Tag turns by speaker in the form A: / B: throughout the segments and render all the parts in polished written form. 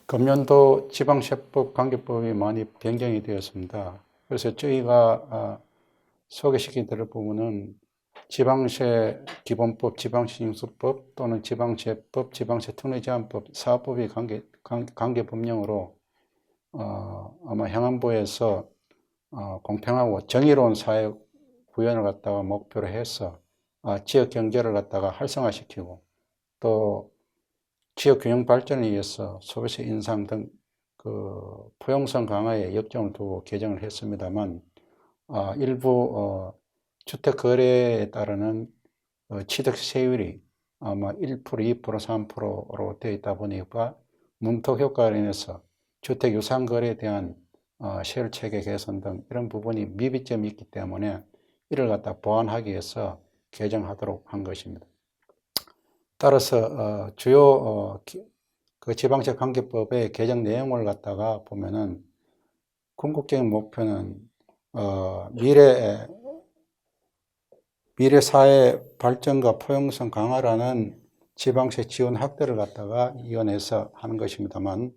A: 금년도 지방세법 관계법이 많이 변경이 되었습니다. 그래서 저희가 소개시켜 드릴 부분은 지방세 기본법, 지방시행수법 또는 지방세법, 지방세특례제한법, 사업법의 관계 법령으로 아마 행안부에서 공평하고 정의로운 사회 구현을 갖다가 목표로 해서 지역 경제를 갖다가 활성화시키고 또 지역 균형 발전을 위해서 소비세 인상 등 그 포용성 강화에 역점을 두고 개정을 했습니다만 일부 주택 거래에 따르는 취득 세율이 아마 1%, 2%, 3%로 되어 있다 보니까 문턱 효과로 인해서 주택 유상 거래에 대한 세율 체계 개선 등 이런 부분이 미비점이 있기 때문에 이를 갖다 보완하기 위해서 개정하도록 한 것입니다. 따라서 주요 그 지방세 관계법의 개정 내용을 갖다가 보면은 궁극적인 목표는 미래 사회 발전과 포용성 강화라는 지방세 지원 확대를 갖다가 이원해서 하는 것입니다만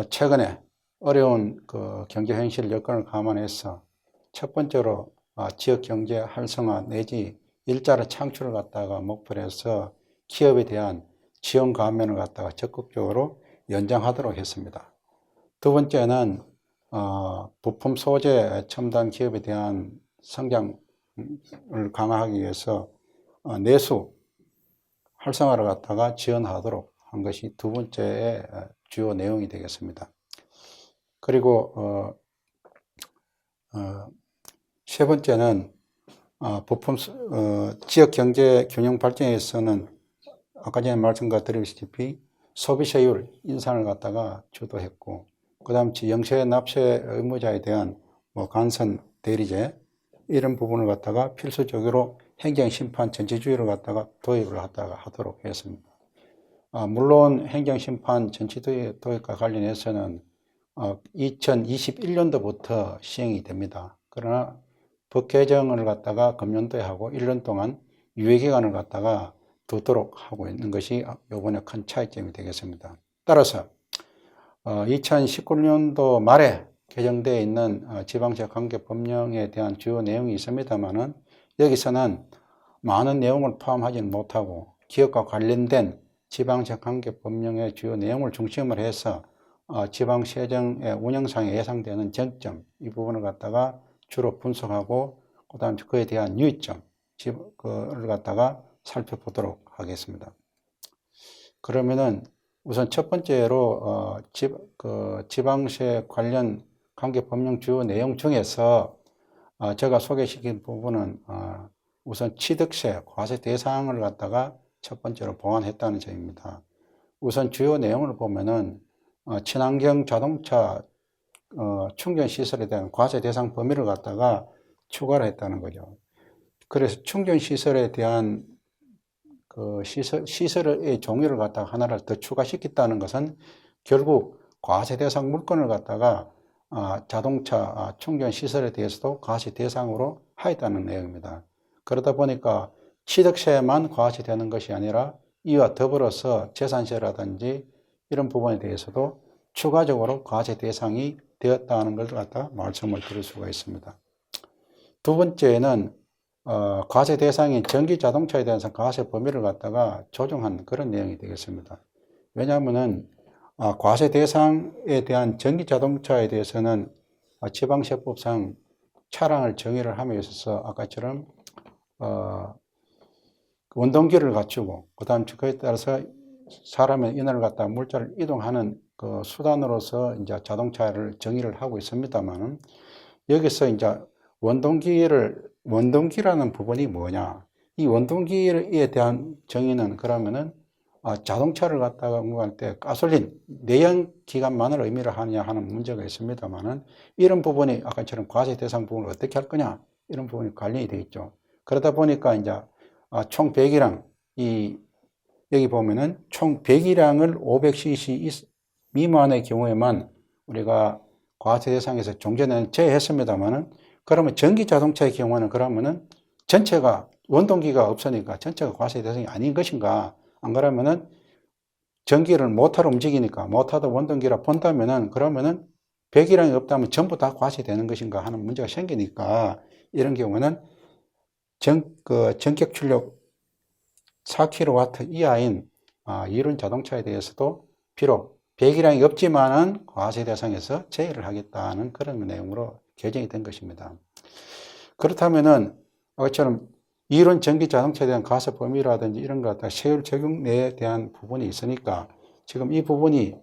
A: 최근에 어려운 그 경제 현실 여건을 감안해서 첫 번째로 지역 경제 활성화 내지 일자리 창출을 갖다가 목표로 해서 기업에 대한 지원 감면을 갖다가 적극적으로 연장하도록 했습니다. 두 번째는 부품 소재 첨단 기업에 대한 성장을 강화하기 위해서 내수 활성화를 갖다가 지원하도록 한 것이 두 번째의 주요 내용이 되겠습니다. 그리고 세 번째는 부품 지역 경제 균형 발전에 있어서는 아까 전에 말씀드렸다시피 소비세율 인상을 갖다가 주도했고, 그 다음 영세 납세 의무자에 대한 간선 대리제 이런 부분을 갖다가 필수적으로 행정심판 전체주의를 갖다가 도입을 하도록 했습니다. 물론 행정심판 전체주의 도입과 관련해서는 2021년도부터 시행이 됩니다. 그러나 법 개정을 갖다가 금년도에 하고 1년 동안 유예기간을 갖다가 두도록 하고 있는 것이 이번에 큰 차이점이 되겠습니다. 따라서 2019년도 말에 개정되어 있는 지방세 관계 법령에 대한 주요 내용이 있습니다만은 여기서는 많은 내용을 포함하지는 못하고 기업과 관련된 지방세 관계 법령의 주요 내용을 중심으로 해서 지방세정의 운영상에 예상되는 쟁점 이 부분을 갖다가 주로 분석하고 그 다음 그에 대한 유의점을 갖다가 살펴보도록 하겠습니다. 그러면은 우선 첫 번째로 지방세 관련 관계 법령 주요 내용 중에서 제가 소개시킨 부분은 우선 취득세, 과세 대상을 갖다가 첫 번째로 보완했다는 점입니다. 우선 주요 내용을 보면은 친환경 자동차 충전 시설에 대한 과세 대상 범위를 갖다가 추가를 했다는 거죠. 그래서 충전 시설에 대한 그 시설의 종류를 갖다가 하나를 더 추가시켰다는 것은 결국 과세 대상 물건을 갖다가 자동차 충전 시설에 대해서도 과세 대상으로 하였다는 내용입니다. 그러다 보니까 취득세만 과세되는 것이 아니라 이와 더불어서 재산세라든지 이런 부분에 대해서도 추가적으로 과세 대상이 되었다는 것을 갖다 말씀을 드릴 수가 있습니다. 두 번째는 과세 대상인 전기 자동차에 대해서 과세 범위를 갖다가 조정한 그런 내용이 되겠습니다. 왜냐하면은 과세 대상에 대한 전기 자동차에 대해서는 지방세법상 차량을 정의를 함에 있어서 아까처럼 원동기를 갖추고 그 다음 그에 따라서 사람의 인원을 갖다 물자를 이동하는 그 수단으로서 이제 자동차를 정의를 하고 있습니다만은 여기서 이제 원동기라는 부분이 뭐냐? 이 원동기에 대한 정의는 그러면은 자동차를 갖다가 운행할 때 가솔린 내연 기관만을 의미를 하느냐 하는 문제가 있습니다만은 이런 부분이 아까처럼 과세 대상 부분을 어떻게 할 거냐 이런 부분이 관련이 되어 있죠. 그러다 보니까 이제 총 배기량 여기 보면은 총 배기량을 500cc 미만의 경우에만 우리가 과세 대상에서 종전에는 제외했습니다만은 그러면 전기 자동차의 경우는 그러면은 전체가 원동기가 없으니까 전체가 과세 대상이 아닌 것인가? 안 그러면은 전기를 모터로 움직이니까 모터도 원동기라 본다면은 그러면은 배기량이 없다면 전부 다 과시되는 것인가 하는 문제가 생기니까 이런 경우는 전격 출력 4kW 이하인 이륜 자동차에 대해서도 비록 배기량이 없지만은 과세 대상에서 제외를 하겠다는 그런 내용으로 개정이 된 것입니다. 그렇다면은 이것처럼 이륜 전기 자동차에 대한 과세 범위라든지 이런 것 같은 세율 적용에 대한 부분이 있으니까 지금 이 부분이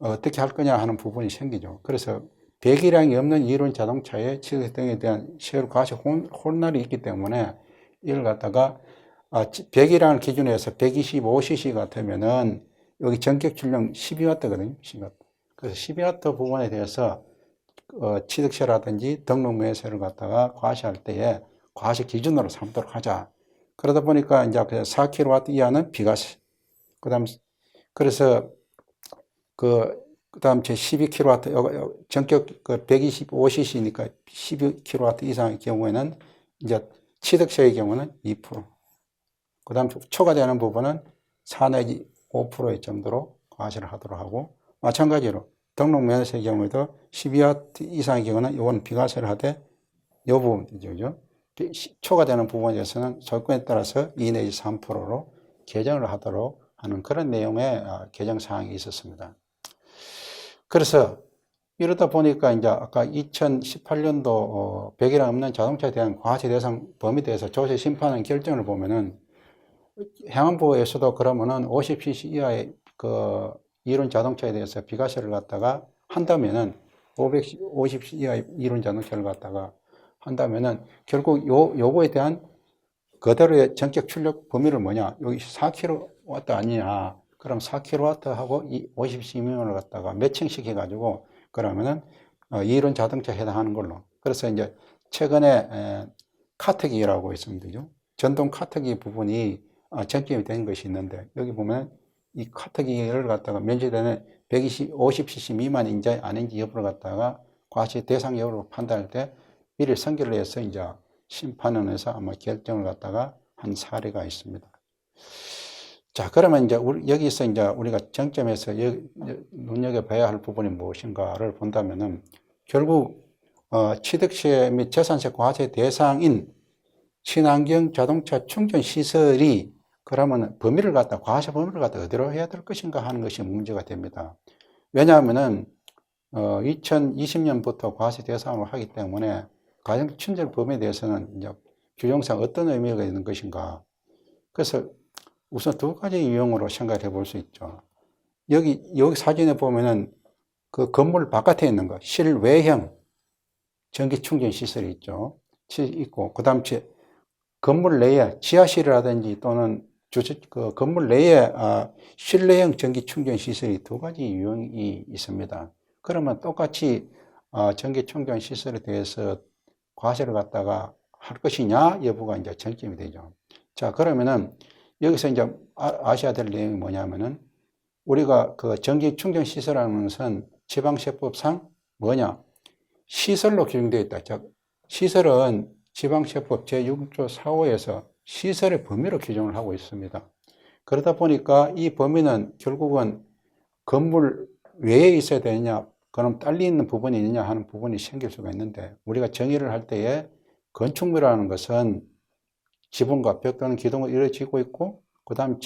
A: 어떻게 할 거냐 하는 부분이 생기죠. 그래서 배기량이 없는 이륜 자동차의 취득 등에 대한 세율 과세 혼란이 있기 때문에 이걸 갖다가 배기량을 기준으로 해서 125cc 같으면은 여기 전격 출력 12W거든요. 12W. 그래서 12W 부분에 대해서 취득세라든지 등록명세를 갖다가 과세할 때에 과세 기준으로 삼도록 하자. 그러다 보니까 이제 4kW 이하는 비과세. 그래서 그다음 제 12kW 전격 125cc니까 12kW 이상의 경우에는 이제 취득세의 경우는 2%. 그다음 초과되는 부분은 4 내지 5%의 정도로 과세를 하도록 하고 마찬가지로 등록면세의 경우에도 12W 이상의 경우는 이건 비과세를 하되 이 부분이죠. 초과되는 부분에 대해서는 조건에 따라서 2 내지 3%로 개정을 하도록 하는 그런 내용의 개정 사항이 있었습니다. 그래서 이러다 보니까 이제 아까 2018년도 배기량 없는 자동차에 대한 과세 대상 범위에 대해서 조세 심판원 결정을 보면은 행안부에서도 그러면은 50cc 이하의 이륜 자동차에 대해서 비과세를 갖다가 한다면은 550cc 이하의 이륜 자동차를 갖다가 한다면은 결국 요거에 대한 그대로의 전격 출력 범위를 뭐냐? 여기 4kW 아니냐? 그럼 4kW하고 50cc 미만을 갖다가 매칭시켜 가지고 그러면은 이륜 자동차에 해당하는 걸로. 그래서 이제 최근에 카트기라고 있습니다. 전동 카트기 부분이 전점이 된 것이 있는데 여기 보면 이 카트기를 갖다가 면제되는 150cc 미만 인자 아닌지 여부를 갖다가 과세 대상 여부를 판단할 때 미리 선결을 해서 이제 심판원에서 아마 결정을 갖다가 한 사례가 있습니다. 자, 그러면 이제 여기서 이제 우리가 정점에서 눈여겨봐야 할 부분이 무엇인가를 본다면은 결국 취득세 및 재산세 과세 대상인 친환경 자동차 충전 시설이 그러면 범위를 갖다 과세 범위를 갖다 어디로 해야 될 것인가 하는 것이 문제가 됩니다. 왜냐하면은 2020년부터 과세 대상으로 하기 때문에 가정 충전 범위에 대해서는 이제 규정상 어떤 의미가 있는 것인가. 그래서 우선 두 가지 유형으로 생각해 볼 수 있죠. 여기 사진에 보면은 그 건물 바깥에 있는 거, 실외형 전기 충전 시설이 있죠. 있고, 그 다음 건물 내에 지하실이라든지 또는 건물 내에 실내형 전기 충전 시설이 두 가지 유형이 있습니다. 그러면 똑같이 전기 충전 시설에 대해서 과세를 갖다가 할 것이냐 여부가 이제 쟁점이 되죠. 자, 그러면은 여기서 이제 아셔야 될 내용이 뭐냐면은 우리가 그 전기 충전 시설이라는 것은 지방세법상 뭐냐? 시설로 규정되어 있다. 즉, 시설은 지방세법 제6조 4호에서 시설의 범위로 규정을 하고 있습니다. 그러다 보니까 이 범위는 결국은 건물 외에 있어야 되느냐, 그럼 딸리 있는 부분이 있느냐 하는 부분이 생길 수가 있는데 우리가 정의를 할 때에 건축물이라는 것은 지붕과 벽 또는 기둥으로 이루어지고 있고 그 다음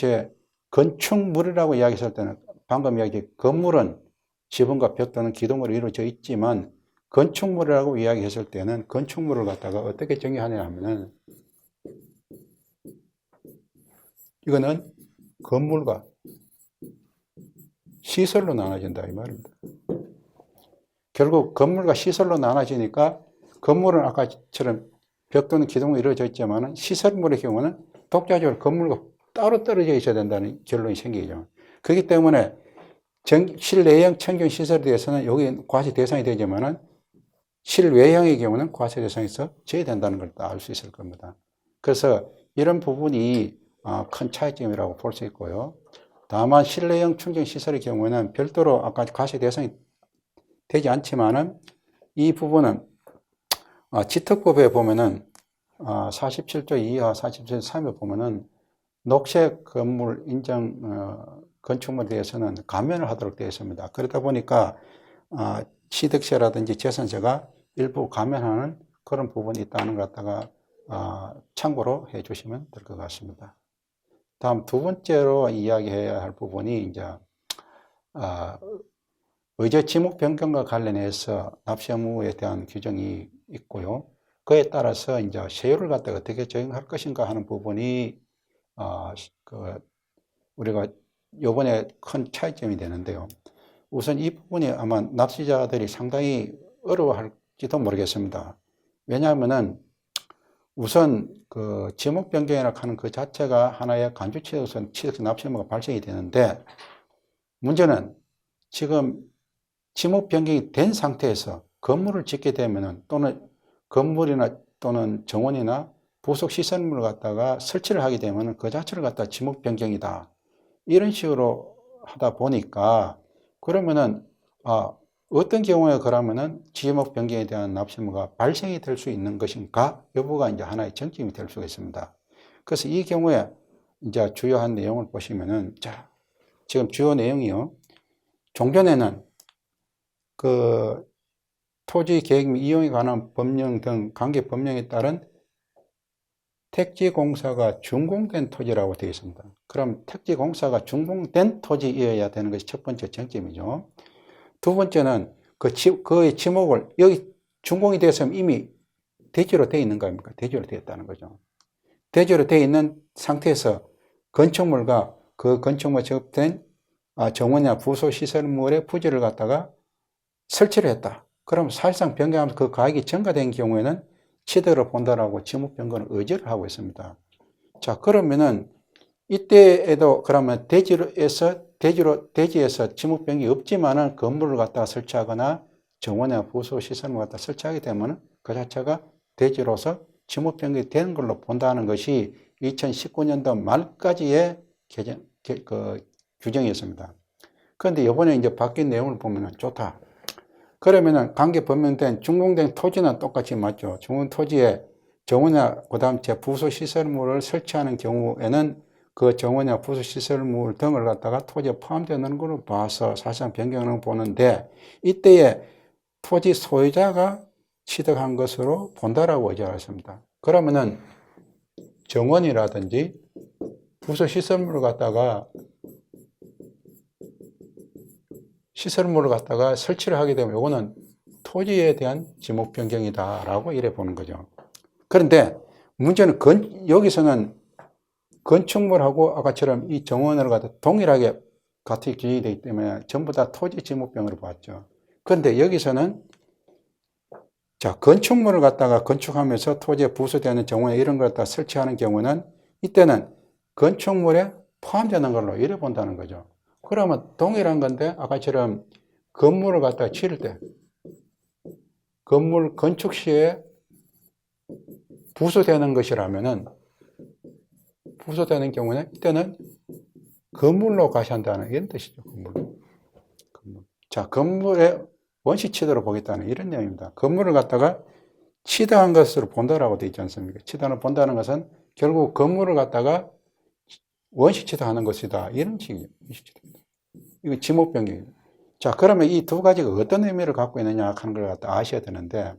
A: 건축물이라고 이야기했을 때는 방금 이야기한 건물은 지붕과 벽 또는 기둥으로 이루어져 있지만 건축물이라고 이야기했을 때는 건축물을 갖다가 어떻게 정의하냐 하면은 이거는 건물과 시설로 나눠진다 이 말입니다. 결국 건물과 시설로 나눠지니까 건물은 아까처럼 벽 또는 기둥으로 이루어져 있지만 시설물의 경우는 독자적으로 건물과 따로 떨어져 있어야 된다는 결론이 생기죠. 그렇기 때문에 실내형 청경 시설에 대해서는 여기 과세 대상이 되지만은 실외형의 경우는 과세 대상에서 제외된다는 걸 알 수 있을 겁니다. 그래서 이런 부분이 큰 차이점이라고 볼 수 있고요. 다만 실내형 충전 시설의 경우에는 별도로 아까 과세 대상이 되지 않지만은 이 부분은 지특법에 보면은 47조 2와 47조 3에 보면은 녹색 건물 인정 건축물에 대해서는 감면을 하도록 되어 있습니다. 그러다 보니까 취득세라든지 재산세가 일부 감면하는 그런 부분이 있다는 것 갖다가 참고로 해 주시면 될 것 같습니다. 다음 두 번째로 이야기해야 할 부분이 이제 의제 지목 변경과 관련해서 납세 의무에 대한 규정이 있고요. 그에 따라서 이제 세율을 갖다가 어떻게 적용할 것인가 하는 부분이 우리가 요번에 큰 차이점이 되는데요. 우선 이 부분이 아마 납세자들이 상당히 어려워할지도 모르겠습니다. 왜냐하면은 우선 그 지목 변경이라고 하는 그 자체가 하나의 간주취득세 납세 의무가 발생이 되는데, 문제는 지금 지목 변경이 된 상태에서 건물을 짓게 되면은, 또는 건물이나 또는 정원이나 부속 시설물을 갖다가 설치를 하게 되면은 그 자체를 갖다 지목 변경이다, 이런 식으로 하다 보니까, 그러면은 어떤 경우에 그러면은 지목 변경에 대한 납세 의무가 발생이 될 수 있는 것인가 여부가 이제 하나의 쟁점이 될 수가 있습니다. 그래서 이 경우에 이제 주요한 내용을 보시면은, 자, 지금 주요 내용이요. 종전에는 그 토지 계획 및 이용에 관한 법령 등 관계 법령에 따른 택지공사가 준공된 토지라고 되어 있습니다. 그럼 택지공사가 준공된 토지이어야 되는 것이 첫 번째 쟁점이죠. 두 번째는 그의 지목을, 여기 준공이 됐으면 이미 대지로 되어 있는 거 아닙니까? 대지로 되어 있다는 거죠. 대지로 되어 있는 상태에서 건축물과 그 건축물에 접된 정원이나 부속 시설물의 부지를 갖다가 설치를 했다. 그럼 사실상 변경하면서 그 가액이 증가된 경우에는 취득으로 본다라고 지목 변경을 의지를 하고 있습니다. 자, 그러면은 이때에도 그러면 대지에서 지목 변경이 없지만은 건물을 갖다가 설치하거나 정원이나 부속 시설물을 갖다 설치하게 되면은 그 자체가 대지로서 지목 변경이 되는 걸로 본다는 것이 2019년도 말까지의 규정이었습니다. 그런데 이번에 이제 바뀐 내용을 보면은 좋다. 그러면은 관계 법령된 준공된 토지는 똑같이 맞죠. 준공 토지에 정원이나 그다음 제 부속 시설물을 설치하는 경우에는 그 정원이나 부속 시설물 등을 갖다가 토지에 포함되는 걸로 봐서 사실상 변경을 보는데, 이때에 토지 소유자가 취득한 것으로 본다라고 의지하였습니다. 그러면은 정원이라든지 부속 시설물을 갖다가 설치를 하게 되면 이거는 토지에 대한 지목 변경이다라고 이래 보는 거죠. 그런데 문제는 여기서는 건축물하고 아까처럼 이 정원을 갖다 동일하게 같이 규정이 되기 때문에 전부 다 토지 지목 변경으로 봤죠. 그런데 여기서는 자, 건축물을 갖다가 건축하면서 토지에 부수되는 정원에 이런 걸 갖다 설치하는 경우는 이때는 건축물에 포함되는 걸로 이래 본다는 거죠. 그러면 동일한 건데 아까처럼 건물을 갖다가 지을 때 건물 건축 시에 부수되는 것이라면은, 부수되는 경우는 이때는 건물로 가시한다는 이런 뜻이죠. 건물. 자, 건물의 원시 취득으로 보겠다는 이런 내용입니다. 건물을 갖다가 취득한 것으로 본다라고 되어 있지 않습니까? 취득을 본다는 것은 결국 건물을 갖다가 원시 취득하는 것이다, 이런 식이죠. 이거 지목 변경입니다. 자, 그러면 이 두 가지가 어떤 의미를 갖고 있느냐 하는 걸 갖다 아셔야 되는데,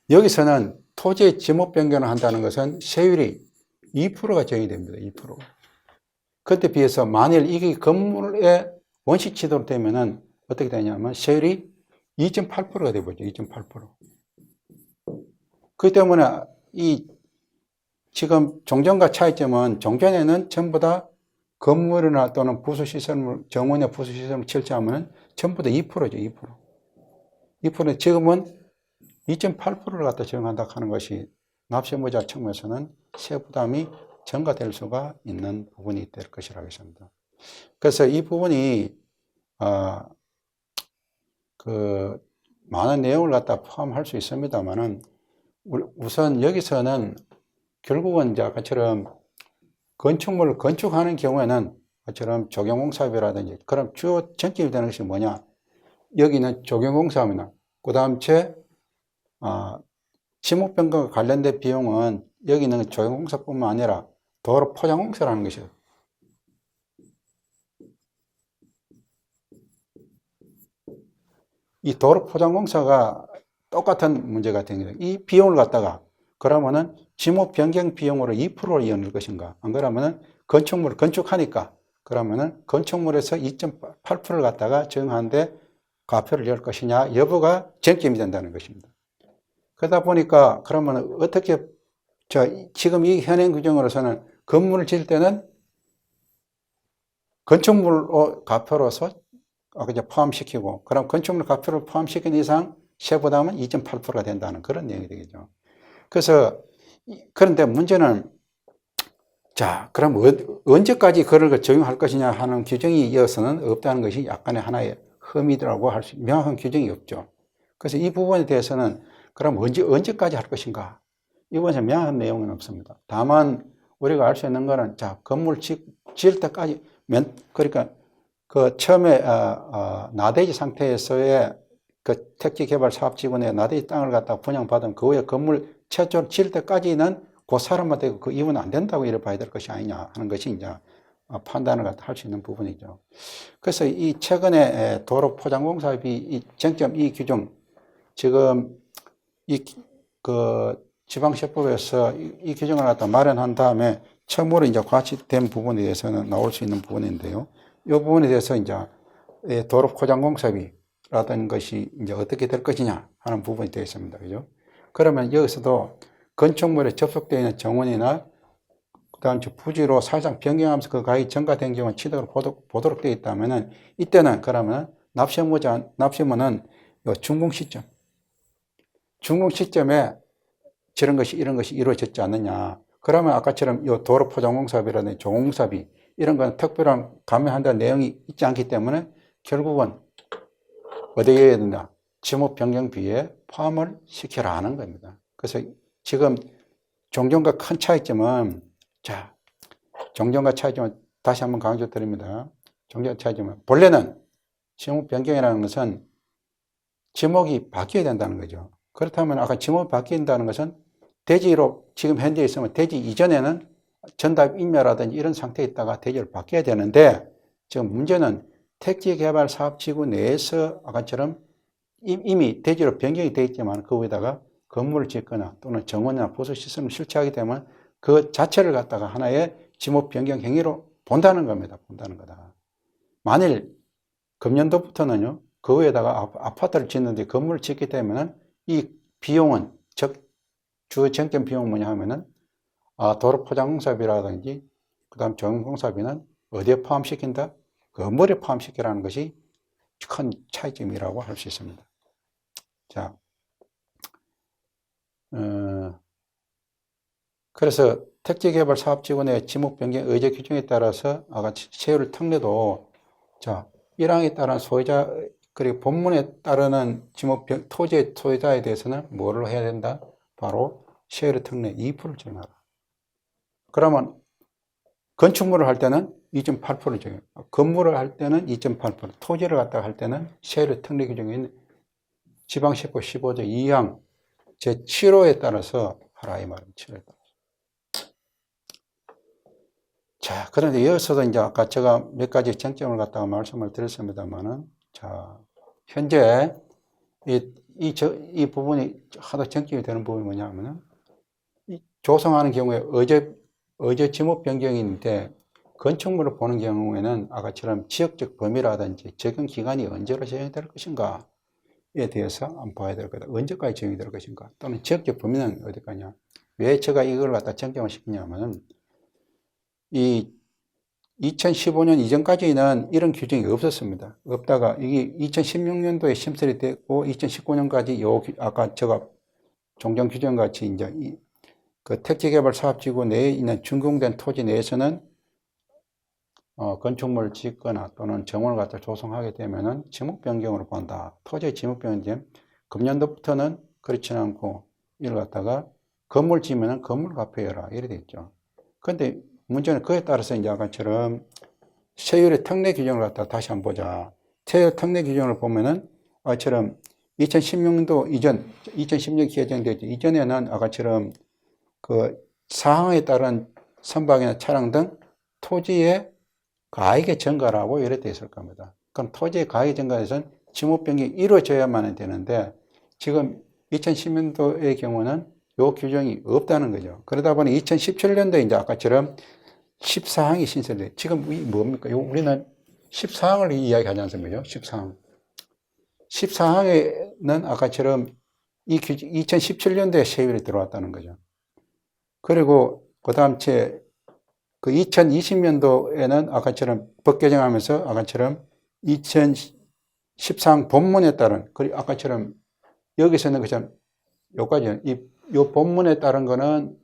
A: 여기서는 토지의 지목 변경을 한다는 것은 세율이 2%가 적용이 됩니다. 2%. 그때 비해서 만일 이게 건물의 원시 취득으로 되면은 어떻게 되냐면 세율이 2.8%가 되어버리죠. 2.8%. 그렇기 때문에 이 지금 종전과 차이점은, 종전에는 전부 다 건물이나 또는 부수시설물, 정원의 부수시설물 설치하면 전부 다 2%죠. 2%. 2%. 지금은 2.8%를 갖다 적용한다 하는 것이 납세의무자 측면에서는 세부담이 증가될 수가 있는 부분이 될 것이라고 했습니다. 그래서 이 부분이 많은 내용을 갖다 포함할 수 있습니다만은, 우선 여기서는 결국은 이제 아까처럼 건축물을 건축하는 경우에는 아까처럼 조경공사비라든지, 그럼 주요 쟁점이 되는 것이 뭐냐? 여기는 조경공사입니다. 그 다음 지목변경과 관련된 비용은 여기는 조경공사뿐만 아니라 도로 포장공사라는 것이에요. 이 도로 포장공사가 똑같은 문제가 생겨요. 이 비용을 갖다가 그러면은 지목 변경 비용으로 2%를 이어낼 것인가? 안 그러면은 건축물을 건축하니까 그러면은 건축물에서 2.8%를 갖다가 정하는데 과표를 낼 것이냐 여부가 쟁점이 된다는 것입니다. 그러다 보니까 그러면 어떻게 지금 이 현행 규정으로서는 건물을 지을 때는 건축물 과표로서 이제 포함시키고 그럼 건축물 과표를 포함시킨 이상 세부담은 2.8%가 된다는 그런 내용이 되겠죠. 그래서 그런데 문제는 자 그럼 언제까지 그걸 적용할 것이냐 하는 규정이 이어서는 없다는 것이 약간의 하나의 흠이라고 할 수 명확한 규정이 없죠. 그래서 이 부분에 대해서는 그럼 언제까지 할 것인가 이 부분에서 명확한 내용은 없습니다. 다만 우리가 알 수 있는 거는 자 건물 지을 때까지 그러니까 그 처음에 나대지 상태에서의 그 택지개발사업지구내 나대지 땅을 갖다 분양받은 그 후에 건물 최초로 지을 때까지는 그 사람한테 그 이유는 안 된다고 이래 봐야 될 것이 아니냐 하는 것이 이제 판단을 갖다 할 수 있는 부분이죠. 그래서 이 최근에 도로 포장공사비 이 쟁점 이 규정 지금 그 지방세법에서 이 규정을 갖다 마련한 다음에 처음으로 이제 과치된 부분에 대해서는 나올 수 있는 부분인데요. 이 부분에 대해서 이제 도로 포장공사비라는 것이 이제 어떻게 될 것이냐 하는 부분이 되어 있습니다. 그죠? 그러면 여기서도 건축물에 접속되어 있는 정원이나 그다음 부지로 사실상 변경하면서 그 가액이 전가된 경우 취득을 보도록 되어 있다면은 이때는 그러면 납세문은 준공 시점에 이런 것이 이루어졌지 않느냐. 그러면 아까처럼 이 도로 포장공사비라든지 조공사비 이런 건 특별한 감면한다는 내용이 있지 않기 때문에 결국은 어디에 해야 된다? 지목 변경비에 포함을 시켜라 하는 겁니다. 그래서 지금 종전과 큰 차이점은 종전과 차이점은 다시 한번 강조드립니다. 종전과 차이점은 본래는 지목 변경이라는 것은 지목이 바뀌어야 된다는 거죠. 그렇다면 아까 지목이 바뀐다는 것은 대지로 지금 현재 있으면 대지 이전에는 전답 인멸하든지 이런 상태에 있다가 대지를 바뀌어야 되는데 지금 문제는 택지개발 사업지구 내에서 아까처럼 이미 대지로 변경이 되어 있지만 그 위에다가 건물을 짓거나 또는 정원이나 보수시설을 설치하게 되면 그 자체를 갖다가 하나의 지목 변경 행위로 본다는 겁니다. 본다는 거다. 만일 금년도부터는요, 그 위에다가 아파트를 짓는데 건물을 짓게 되면은 이 비용은, 즉, 주 쟁점 비용은 뭐냐 하면은, 도로 포장공사비라든지, 그 다음 조경공사비는 어디에 포함시킨다? 건물에 포함시키라는 것이 큰 차이점이라고 할 수 있습니다. 자, 그래서 택지개발 사업지구 내 지목 변경 의제 규정에 따라서 아까 세율 특례도 자 1항에 따른 소유자 그리고 본문에 따르는 지목 토지의 소유자에 대해서는 뭐를 해야 된다? 바로 세율 특례 2%를 적용하라. 그러면 건축물을 할 때는 2.8%를 적용, 건물을 할 때는 2.8%, 토지를 갖다가 할 때는 세율 특례 규정에 있는 지방세법 15조 2항 제7호에 따라서 하라 이 말입니다. 7호에 따라서. 자, 그런데 여기서도 이제 아까 제가 몇 가지 쟁점을 갖다가 말씀을 드렸습니다만은, 자, 현재 이 부분이 하도 쟁점이 되는 부분이 뭐냐 하면은, 조성하는 경우에 어제 지목 변경인데, 건축물을 보는 경우에는 아까처럼 지역적 범위라든지 적용 기간이 언제로 적용이 될 것인가에 대해서 한번 봐야 될 거다. 언제까지 적용이 될 것인가? 또는 지역적 범위는 어디까냐? 왜 제가 이걸 갖다 쟁점을 시키냐면은, 이 2015년 이전까지는 이런 규정이 없었습니다. 없다가 이게 2016년도에 심설이 됐고 2019년까지 아까 제가 종전 규정 같이 이제 그 택지개발 사업지구 내에 있는 준공된 토지 내에서는 건축물을 짓거나 또는 정원을 갖다 조성하게 되면은 지목 변경으로 본다. 토지의 지목 변경. 금년도부터는 그렇지는 않고 이를 갖다가 건물 지면은 건물 갚아야라 이래 됐죠. 그런데 문제는 그에 따라서 이제 아까처럼 세율의 특례 규정을 갖다 다시 한번 보자. 세율 특례 규정을 보면은 아까처럼 2016년도 이전, 2010년 개정됐죠. 이전에는 아까처럼 그 사항에 따른 선박이나 차량 등 토지의 가액의 증가라고 이래 돼 있을 겁니다. 그럼 토지의 가액의 증가에서는 지목 변경이 이루어져야만 되는데 지금 2010년도의 경우는 요 규정이 없다는 거죠. 그러다 보니 2017년도에 이제 아까처럼 10사항이 신설돼요. 지금 뭡니까? 우리는 10사항을 이야기하지 않습니까? 10사항. 10사항에는 아까처럼 이 규정, 2017년도에 세율이 들어왔다는 거죠. 그리고 그 다음 그 2020년도에는 아까처럼 법 개정하면서 아까처럼 2014 항 본문에 따른, 그리고 아까처럼 여기서는 그냥 요까지, 요 본문에 따른 거는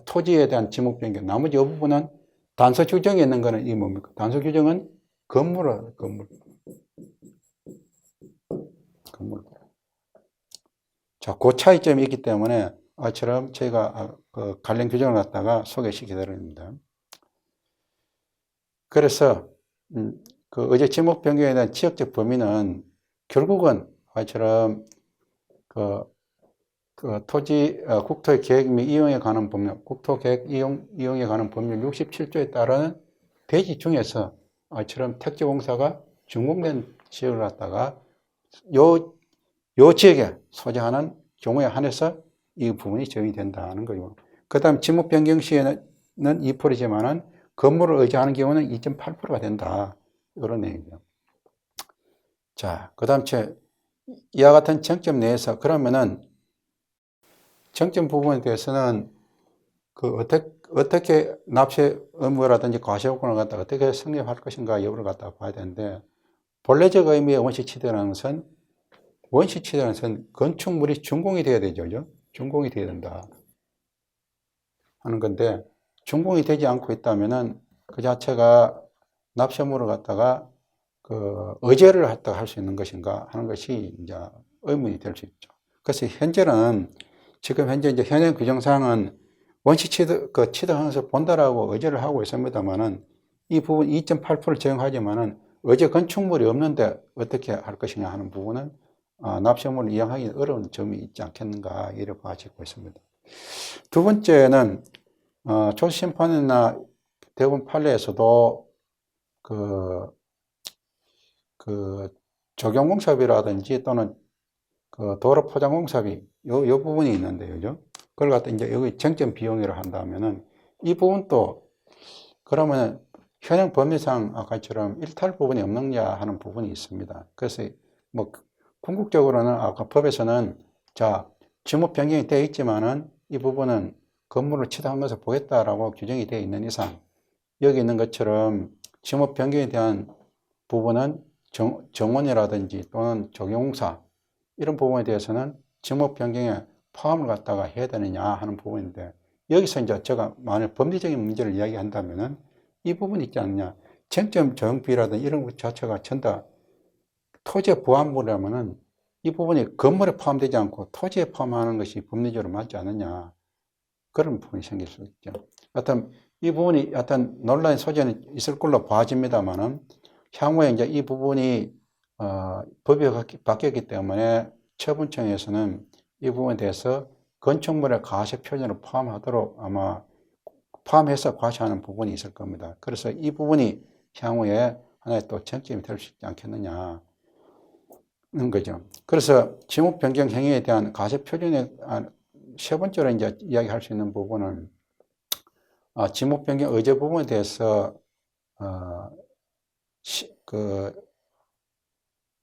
A: 토지에 대한 지목 변경, 나머지 이 부분은 단서 규정에 있는 거는 이 뭡니까? 단서 규정은 건물. 자, 그 차이점이 있기 때문에 아처럼 저희가 그 관련 규정을 갖다가 소개시켜 드립니다. 그래서 그 어제 지목 변경에 대한 지역적 범위는 결국은 아처럼 그 토지 국토의 계획 및 이용에 관한 법률, 국토계획 이용에 관한 법률 67조에 따른 대지 중에서 아처럼 택지공사가 준공된 지역을 갖다가 요 지역에 소재하는 경우에 한해서 이 부분이 적용이 된다는 거고. 그 다음 지목 변경 시에는 2%지만은 건물을 의지하는 경우는 2.8%가 된다. 이런 내용이죠. 자, 그 다음 이와 같은 쟁점 내에서 그러면은 쟁점 부분에 대해서는 그 어떻게 납세 의무라든지 과세요건을 갖다 어떻게 성립할 것인가 여부를 갖다 봐야 되는데, 본래적 의미의 원시치대라는 것은 건축물이 준공이 돼야 되죠. 준공이 돼야 된다 하는 건데, 준공이 되지 않고 있다면은 그 자체가 납세 의무를 갖다가 그 의제를 갖다가 할 수 있는 것인가 하는 것이 이제 의문이 될 수 있죠. 그래서 지금 현재 이제 현행 규정상은 원시 치대하면서 본다라고 의제를 하고 있습니다만은 이 부분 2.8% 적용하지만은 의제 건축물이 없는데 어떻게 할 것이냐 하는 부분은 납세의무를 이행하기 어려운 점이 있지 않겠는가 이렇게 봐지고 있습니다. 두 번째는 조심판이나 대부분 판례에서도 그 조경공사비라든지 또는 그 도로 포장공사비 요 부분이 있는데, 그죠? 그걸 갖다 이제 여기 쟁점 비용이라 한다면은 이 부분도 그러면 현행 법리상 아까처럼 일탈 부분이 없느냐 하는 부분이 있습니다. 그래서 뭐 궁극적으로는 아까 법에서는 자, 지목 변경이 되어 있지만은 이 부분은 건물을 치도한 것을 보겠다라고 규정이 되어 있는 이상 여기 있는 것처럼 지목 변경에 대한 부분은 정원이라든지 또는 조경공사 이런 부분에 대해서는 지목 변경에 포함을 갖다가 해야 되느냐 하는 부분인데, 여기서 이제 제가 만약 법리적인 문제를 이야기한다면은 이 부분이 있지 않느냐. 쟁점 적용비라든지 이런 것 자체가 전다 토지에 부합물이라면은 이 부분이 건물에 포함되지 않고 토지에 포함하는 것이 법리적으로 맞지 않느냐. 그런 부분이 생길 수 있죠. 하여튼 이 부분이 하여튼 논란의 소지는 있을 걸로 봐집니다만은 향후에 이제 이 부분이 법이 바뀌었기 때문에 처분청에서는 이 부분에 대해서 건축물의 과세 표준을 포함하도록 아마 포함해서 과세하는 부분이 있을 겁니다. 그래서 이 부분이 향후에 하나의 또 쟁점이 될 수 있지 않겠느냐 는 거죠. 그래서 지목 변경 행위에 대한 과세 표준의 세 번째로 이제 이야기할 수 있는 부분은 지목 변경 의제 부분에 대해서 그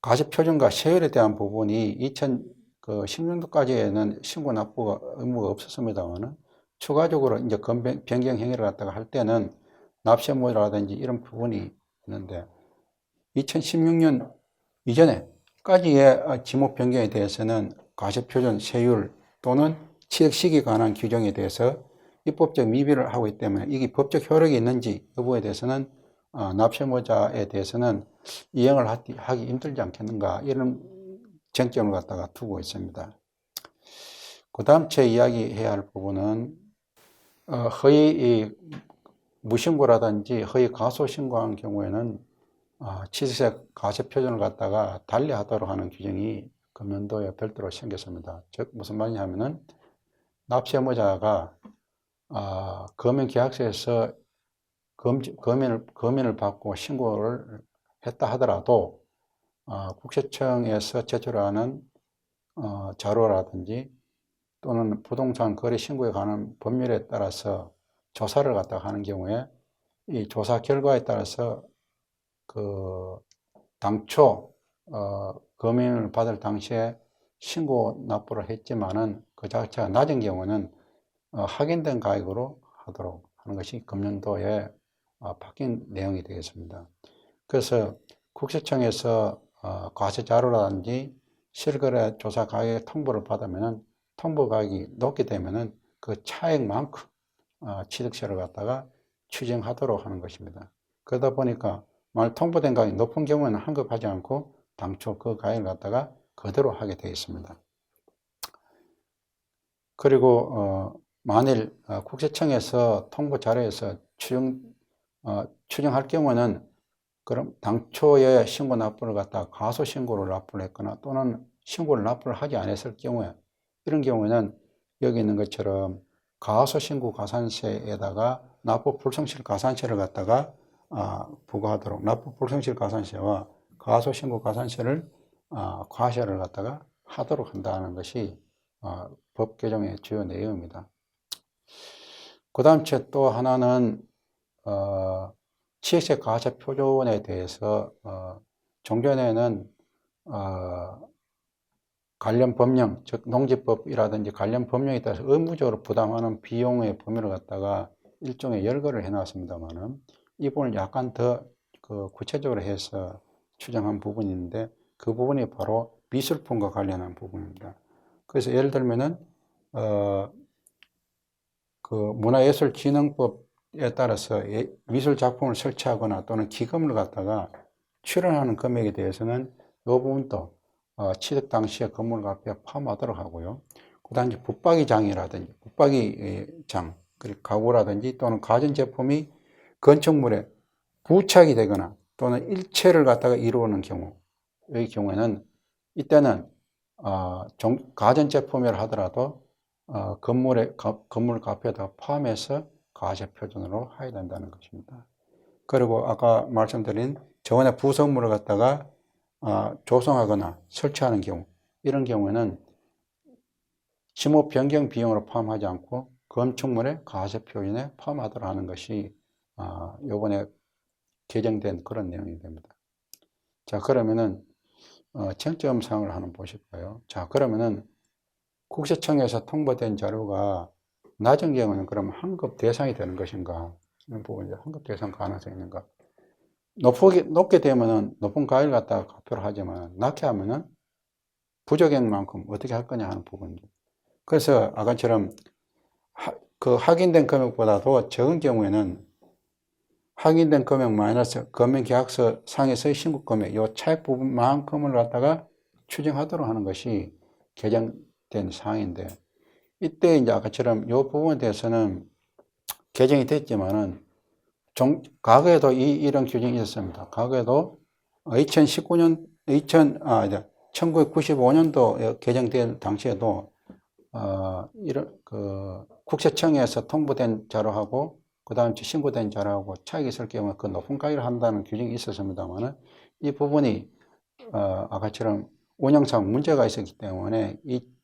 A: 과세 표준과 세율에 대한 부분이 2010년도까지에는 신고 납부 의무가 없었습니다만은 추가적으로 이제 변경 행위를 갖다가 할 때는 납세의무라든지 이런 부분이 있는데 2016년 이전에까지의 지목 변경에 대해서는 과세 표준 세율 또는 취득 시기에 관한 규정에 대해서 입법적 미비를 하고 있기 때문에 이게 법적 효력이 있는지 여부에 대해서는 납세의무자에 대해서는 이행을 하기 힘들지 않겠는가 이런 쟁점을 갖다가 두고 있습니다. 그 다음 제 이야기해야 할 부분은 허위 무신고라든지 허위 가소 신고한 경우에는 취득세 과세 표준을 갖다가 달리하도록 하는 규정이 금년도에 별도로 생겼습니다. 즉 무슨 말이냐면은 납세의무자가 금연계약서에서 금연을 받고 신고를 했다 하더라도 국세청에서 제출하는 자료라든지 또는 부동산 거래 신고에 관한 법률에 따라서 조사를 갖다가 하는 경우에 이 조사 결과에 따라서 그 당초 검인을 받을 당시에 신고 납부를 했지만은 그 자체가 낮은 경우는 확인된 가액으로 하도록 하는 것이 금년도에 바뀐 내용이 되겠습니다. 그래서 국세청에서 과세 자료라든지 실거래 조사 가액 통보를 받으면은 통보 가액이 높게 되면은 그 차액만큼 취득세를 갖다가 추징하도록 하는 것입니다. 그러다 보니까 만약 통보된 가격이 높은 경우에는 환급하지 않고 당초 그 가액을 갖다가 그대로 하게 되어 있습니다. 그리고 만일 국세청에서 통보 자료에서 추정할 경우는 그럼 당초에 신고 납부를 갖다가 과소 신고를 납부를 했거나 또는 신고를 납부를 하지 않았을 경우에 이런 경우에는 여기 있는 것처럼 과소 신고 가산세에다가 납부 불성실 가산세를 갖다가 부과하도록 납부 불성실 가산세와 과소 신고 가산세를 과세를 갖다가 하도록 한다는 것이 법 개정의 주요 내용입니다. 그 다음 또 하나는 취득세 과세 표준에 대해서 종전에는 관련 법령, 즉 농지법이라든지 관련 법령에 따라서 의무적으로 부담하는 비용의 범위를 갖다가 일종의 열거를 해놨습니다만은 이 부분을 약간 더 구체적으로 해서 추정한 부분이 있는데 그 부분이 바로 미술품과 관련한 부분입니다. 그래서 예를 들면은 그 문화예술진흥법에 따라서 미술 작품을 설치하거나 또는 기금을 갖다가 출연하는 금액에 대해서는 이 부분도 취득 당시에 건물가격에 포함하도록 하고요. 그 다음에 붙박이장이라든지 붙박이장 그리고 가구라든지 또는 가전제품이 건축물에 부착이 되거나 또는 일체를 갖다가 이루는 경우의 경우에는 이때는 가전제품이라 하더라도 건물 가격에다 포함해서 과세 표준으로 해야 된다는 것입니다. 그리고 아까 말씀드린 정원의 부속물을 갖다가 조성하거나 설치하는 경우 이런 경우에는 지목 변경 비용으로 포함하지 않고 건축물의 과세 표준에 포함하도록 하는 것이 요번에 개정된 그런 내용이 됩니다. 자, 그러면은 쟁점 사항을 하나 보실까요? 자, 그러면은 국세청에서 통보된 자료가 낮은 경우는 그럼 환급 대상이 되는 것인가? 이런 부분이 환급 대상 가능성이 있는가? 높게 되면은 높은 가액을 갖다가 갚도록 하지만 낮게 하면은 부족액만큼 어떻게 할 거냐 하는 부분이죠. 그래서 아까처럼 그 확인된 금액보다도 적은 경우에는 확인된 금액 마이너스 금융계약서 상에서의 신고 금액 요 차액 부분만큼을 갖다가 추정하도록 하는 것이 개정된 사항인데 이때 이제 아까처럼 요 부분에 대해서는 개정이 됐지만은 과거에도 이런 규정이 있었습니다. 과거에도 1995년도 개정된 당시에도 이런 국세청에서 통보된 자료하고 그 다음 신고된 자료하고 차이가 있을 경우에 그 높은 가격을 한다는 규정이 있었습니다만은 이 부분이 아까처럼 운영상 문제가 있었기 때문에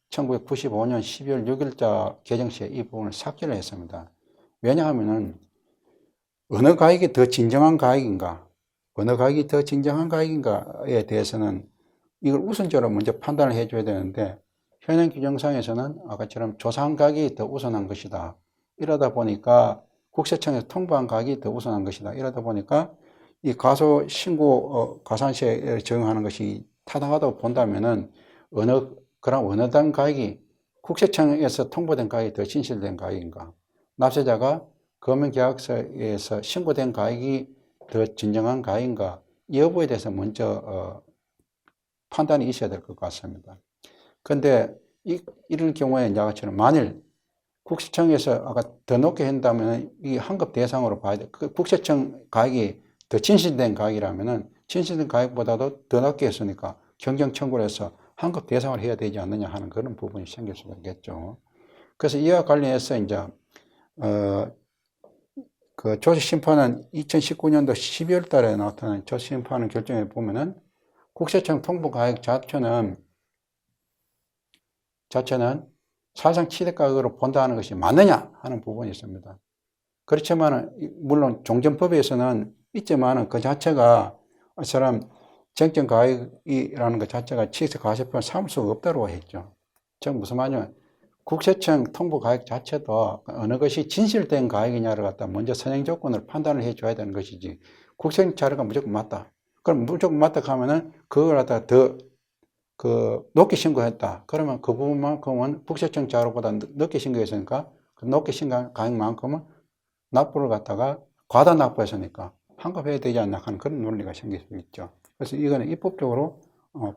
A: 1995년 12월 6일자 개정 시에 이 부분을 삭제를 했습니다. 왜냐하면은 어느 가액이 더 진정한 가액인가, 어느 가액이 더 진정한 가액인가에 대해서는 이걸 우선적으로 먼저 판단을 해줘야 되는데 현행 규정상에서는 아까처럼 조사한 가격이 더 우선한 것이다. 이러다 보니까 국세청에서 통보한 가격이 더 우선한 것이다. 이러다 보니까 이 과소 신고 가산세를 적용하는 것이 타당하다고 본다면은 그럼 어느 단 가격이 국세청에서 통보된 가격이 더 진실된 가격인가? 납세자가 금융계약서에서 신고된 가액이 더 진정한 가액인가? 이 여부에 대해서 먼저 판단이 있어야 될 것 같습니다. 그런데 이런 경우에 이제 아까처럼 만일 국세청에서 아까 더 높게 한다면 이 환급 대상으로 봐야 돼. 그 국세청 가액이 더 진실된 가액이라면은 진실된 가액보다도 더 낮게 했으니까 경정 청구를 해서 환급 대상을 해야 되지 않느냐 하는 그런 부분이 생길 수가 있겠죠. 그래서 이와 관련해서 이제 그 조세심판은 2019년도 12월 달에 나타난 조세심판 결정에 보면은 국세청 통보가액 자체는 사실상 취득가격으로 본다는 것이 맞느냐 하는 부분이 있습니다. 그렇지만 물론 종전법에서는 있지만 그 자체가 사람 정정가액이라는 것 자체가 취득가세법을 삼을 수가 없다고 했죠. 즉 무슨 말이냐면 국세청 통보가액 자체도 어느 것이 진실된 가액이냐를 갖다 먼저 선행 조건을 판단을 해줘야 되는 것이지 국세청 자료가 무조건 맞다. 그럼 무조건 맞다 하면은 그걸 갖다가 더 높게 신고했다. 그러면 그 부분만큼은 국세청 자료보다 늦게 신고했으니까 그 높게 신고한 가액만큼은 납부를 갖다가 과다 납부했으니까 환급해야 되지 않나 하는 그런 논리가 생길 수 있죠. 그래서 이거는 입법적으로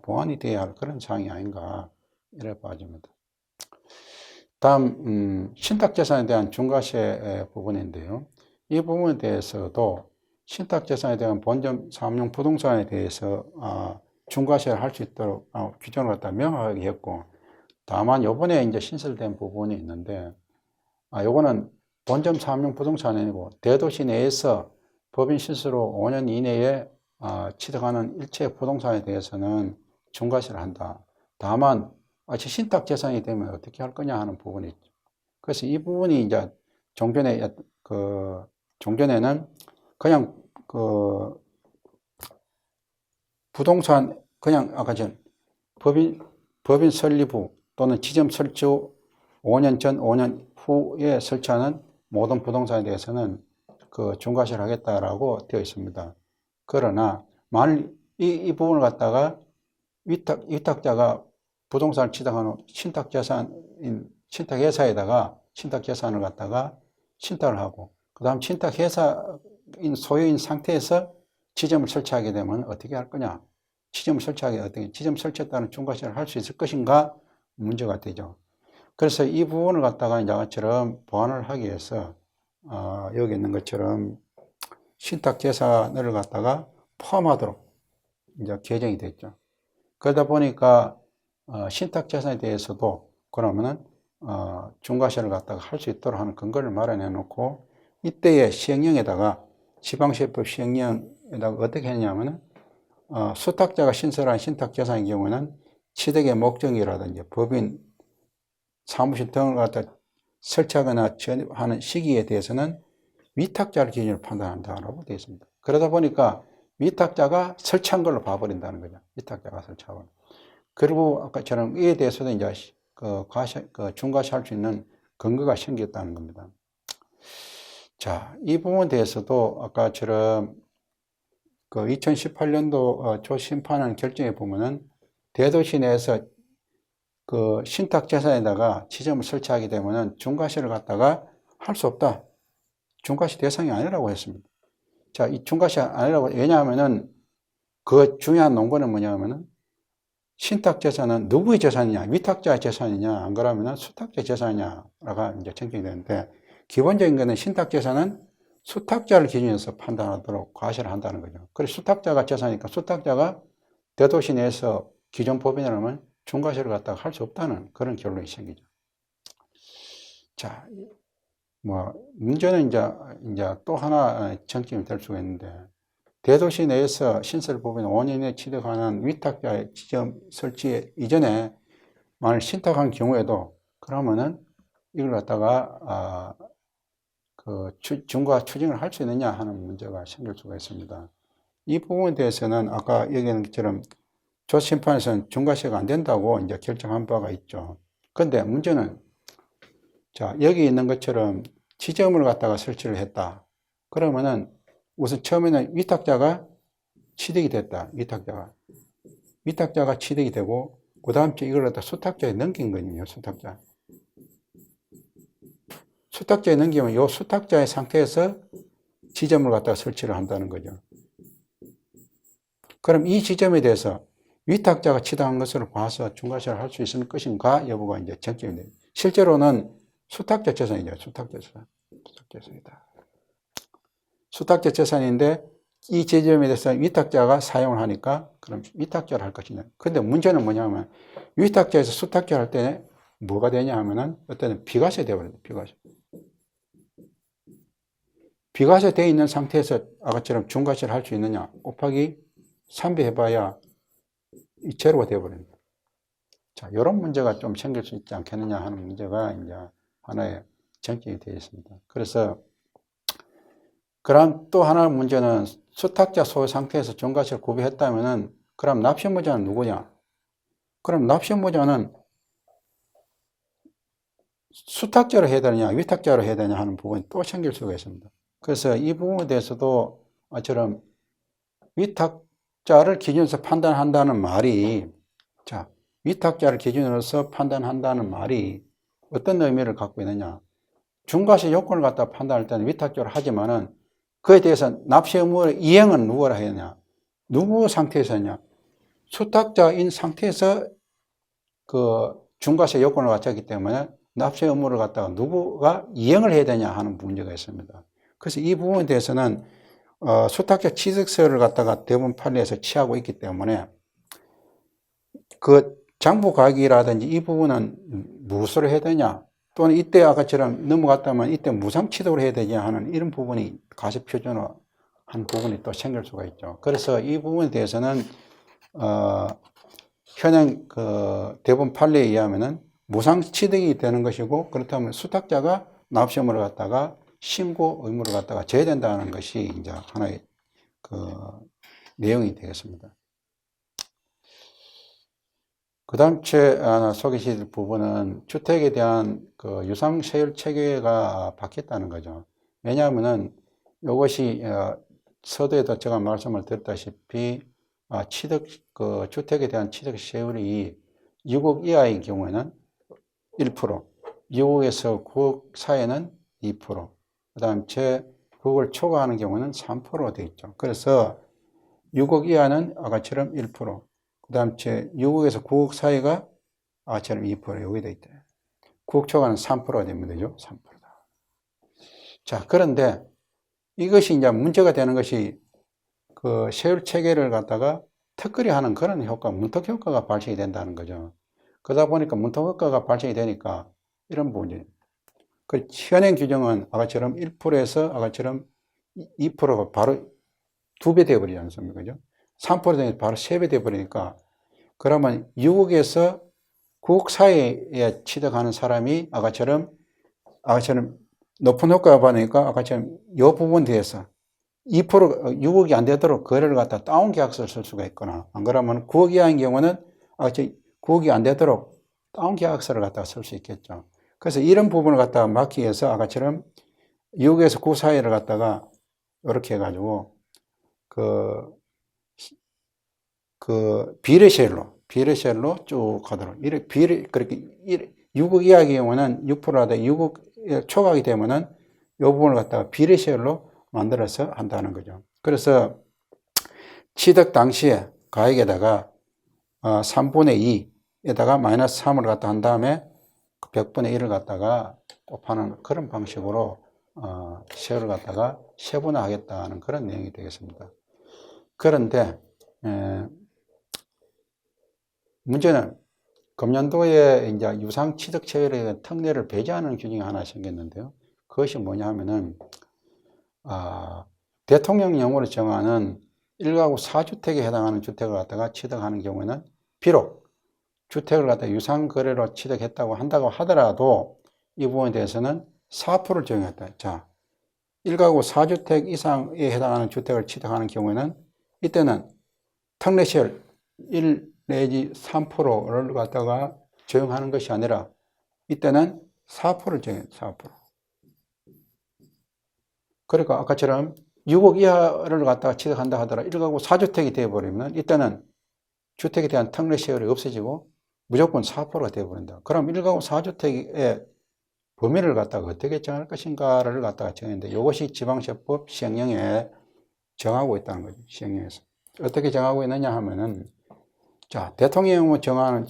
A: 보완이 돼야 할 그런 사항이 아닌가 이래 봐집니다. 다음 신탁재산에 대한 중과세 부분인데요. 이 부분에 대해서도 신탁재산에 대한 본점 사업용 부동산에 대해서 중과세를 할 수 있도록 규정을 갖다 명확하게 했고, 다만 요번에 이제 신설된 부분이 있는데, 요거는 본점 사업용 부동산이 아니고 대도시 내에서 법인 실수로 5년 이내에 취득하는 일체 부동산에 대해서는 중과세를 한다. 다만 신탁 재산이 되면 어떻게 할 거냐 하는 부분이 있죠. 그래서 이 부분이 이제 종전에는 그냥 부동산 그냥 아까 전 법인 설립 후 또는 지점 설치 후 5년 전, 5년 후에 설치하는 모든 부동산에 대해서는 중과세를 하겠다라고 되어 있습니다. 그러나 만일 이 부분을 갖다가 위탁자가 부동산을 취득한 후 신탁회사에다가 신탁재산을 갖다가 신탁을 하고 그 다음 신탁회사인 소유인 상태에서 지점을 설치하게 되면 어떻게 할 거냐? 지점 설치했다는 중과세를 할 수 있을 것인가? 문제가 되죠. 그래서 이 부분을 갖다가 이제 아까처럼 보완을 하기 위해서 여기 있는 것처럼 신탁재산을 갖다가 포함하도록 이제 개정이 됐죠. 그러다 보니까 신탁재산에 대해서도 그러면은 중과세를 갖다가 할 수 있도록 하는 근거를 마련해 놓고 이때의 시행령에다가 지방세법 시행령에다가 어떻게 했냐면은 수탁자가 신설한 신탁재산의 경우는 취득의 목적이라든지 법인 사무실 등을 갖다 설치하거나 하는 시기에 대해서는 위탁자를 기준으로 판단한다고 되어 있습니다. 그러다 보니까 위탁자가 설치한 걸로 봐버린다는 거죠. 위탁자가 설치하고. 그리고 아까처럼 이에 대해서도 이제 중과세할 수 있는 근거가 생겼다는 겁니다. 자, 이 부분에 대해서도 아까처럼 2018년도 조심판안 결정에 보면은 대도시 내에서 신탁재산에다가 지점을 설치하게 되면은 중과세를 갖다가 할 수 없다. 중과세 대상이 아니라고 했습니다. 자, 이 중과세 아니라고, 왜냐하면은 그 중요한 논거는 뭐냐면은 신탁재산은 누구의 재산이냐, 위탁자의 재산이냐, 안 그러면은 수탁자의 재산이냐라고 이제 정정이 되는데, 기본적인 거는 신탁재산은 수탁자를 기준해서 판단하도록 과세를 한다는 거죠. 그래서 수탁자가 재산이니까 수탁자가 대도시 내에서 기존 법인이라면 중과세를 갖다가 할 수 없다는 그런 결론이 생기죠. 자, 문제는 이제 또 하나 쟁점이 될 수가 있는데, 대도시 내에서 신설법인 5년 이내 취득하는 위탁자의 지점 설치 이전에 만일 신탁한 경우에도 그러면은 이걸 갖다가 중과 추징을 할 수 있느냐 하는 문제가 생길 수가 있습니다. 이 부분에 대해서는 아까 얘기한 것처럼 조심판에서는 중과세가 안 된다고 이제 결정한 바가 있죠. 그런데 문제는 자, 여기 있는 것처럼 지점을 갖다가 설치를 했다. 그러면은 우선 처음에는 위탁자가 취득이 됐다. 위탁자가 취득이 되고 그 다음 주에 이걸 갖다 수탁자에 넘긴 거거든요. 수탁자에 넘기면 이 수탁자의 상태에서 지점을 갖다가 설치를 한다는 거죠. 그럼 이 지점에 대해서 위탁자가 취득한 것으로 봐서 중과세를 할 수 있을 것인가 여부가 이제 쟁점이 돼요. 실제로는 수탁자 재산이죠. 수탁자 재산이다. 수탁자 재산인데 이 지점에 대해서 위탁자가 사용을 하니까 그럼 위탁자를 할 것이냐. 근데 문제는 뭐냐면 위탁자에서 수탁자를 할 때 뭐가 되냐 하면은 어떤 비과세 되어버려요. 비과세 되어 있는 상태에서 아까처럼 중과세를 할 수 있느냐 곱하기 3배 해봐야 제로가 되어버립니다. 자, 이런 문제가 좀 생길 수 있지 않겠느냐 하는 문제가 이제 하나의 전경이 되어 있습니다. 그래서, 그럼 또 하나의 문제는 수탁자 소유 상태에서 중과세를 구비했다면은, 그럼 납세무자는 누구냐? 그럼 납세무자는 수탁자로 해야 되느냐, 위탁자로 해야 되냐 하는 부분이 또 생길 수가 있습니다. 그래서 이 부분에 대해서도 아처럼 위탁자를 기준으로서 판단한다는 말이, 자, 위탁자를 기준으로서 판단한다는 말이 어떤 의미를 갖고 있느냐. 중과세 요건을 갖다 판단할 때는 위탁자로 하지만은 그에 대해서 납세 의무의 이행은 누구라 해야 하냐. 누구 상태에서 하냐. 수탁자인 상태에서 그 중과세 요건을 갖췄기 때문에 납세 의무를 갖다가 누구가 이행을 해야 되냐 하는 문제가 있습니다. 그래서 이 부분에 대해서는 수탁자 취득세를 갖다가 대부분 판례에서 취하고 있기 때문에 그 장부가액이라든지 이 부분은 무엇으로 해야 되냐, 또는 이때 아까처럼 넘어갔다면 이때 무상 취득을 해야 되냐 하는 이런 부분이 가시 표준화한 부분이 또 생길 수가 있죠. 그래서 이 부분에 대해서는 현행 그 대부분 판례에 의하면은 무상 취득이 되는 것이고, 그렇다면 수탁자가 납세 의무를 갖다가 신고 의무를 갖다가 져야 된다는 것이 이제 하나의 그 내용이 되겠습니다. 그 다음 소개시킬 부분은 주택에 대한 그 유상세율 체계가 바뀌었다는 거죠. 왜냐하면은 이것이 서두에도 제가 말씀을 드렸다시피 그 주택에 대한 취득세율이 6억 이하의 경우에는 1%, 6억에서 9억 사이에는 2%, 그 다음 9억을 초과하는 경우는 3%가 되어 있죠. 그래서 6억 이하는 아까처럼 1%, 그 다음 6억에서 9억 사이가 아까처럼 2% 여기 되어 있다. 9억 초과는 3%가 되면 되죠. 3%다. 자, 그런데 이것이 이제 문제가 되는 것이 그 세율 체계를 갖다가 턱걸이 하는 그런 효과, 문턱 효과가 발생이 된다는 거죠. 그러다 보니까 문턱 효과가 발생이 되니까 이런 부분이, 그 현행 규정은 아까처럼 1%에서 아까처럼 2%가 바로 2배 되어버리지 않습니까? 그죠? 3% 되면 바로 3배 되어버리니까, 그러면 6억에서 9억 사이에 취득하는 사람이 아까처럼 높은 효과가 받으니까 아까처럼 이 부분에 대해서 2% 6억이 안 되도록 거래를 갖다 다운 계약서를 쓸 수가 있거나, 안 그러면 9억 이하인 경우는 9억이 안 되도록 다운 계약서를 갖다가 쓸 수 있겠죠. 그래서 이런 부분을 갖다가 막기 위해서 아까처럼 6에서 9 사이를 갖다가 이렇게 해가지고 그 비례세율로 쭉 가도록, 그렇게 6억 이하의 경우는 6%라도 6억 초과하게 되면은 이 부분을 갖다가 비례세율로 만들어서 한다는 거죠. 그래서 취득 당시에 가액에다가 3분의 2에다가 마이너스 3을 갖다 한 다음에 100분의 1을 갖다가 곱하는 그런 방식으로 세율을 갖다가 세분화하겠다는 그런 내용이 되겠습니다. 그런데 문제는 금년도에 이제 유상 취득 세율에 대한 특례를 배제하는 규정이 하나 생겼는데요. 그것이 뭐냐 하면은 대통령령으로 정하는 1가구 4주택에 해당하는 주택을 갖다가 취득하는 경우에는 비록 주택을 갖다 유상거래로 취득했다고 한다고 하더라도 이 부분에 대해서는 4%를 적용했다. 자, 1가구 4주택 이상에 해당하는 주택을 취득하는 경우에는 이때는 특례세율 1 내지 3%를 갖다가 적용하는 것이 아니라 이때는 4%를 적용해요. 4%. 그러니까 아까처럼 6억 이하를 갖다가 취득한다 하더라도 1가구 4주택이 되어버리면 이때는 주택에 대한 특례세율이 없어지고 무조건 4%가 되어버린다. 그럼 1가구 4주택의 범위를 갖다가 어떻게 정할 것인가를 갖다가 정했는데 이것이 지방세법 시행령에 정하고 있다는 거죠. 시행령에서. 어떻게 정하고 있느냐 하면은, 자, 대통령령으로 정하는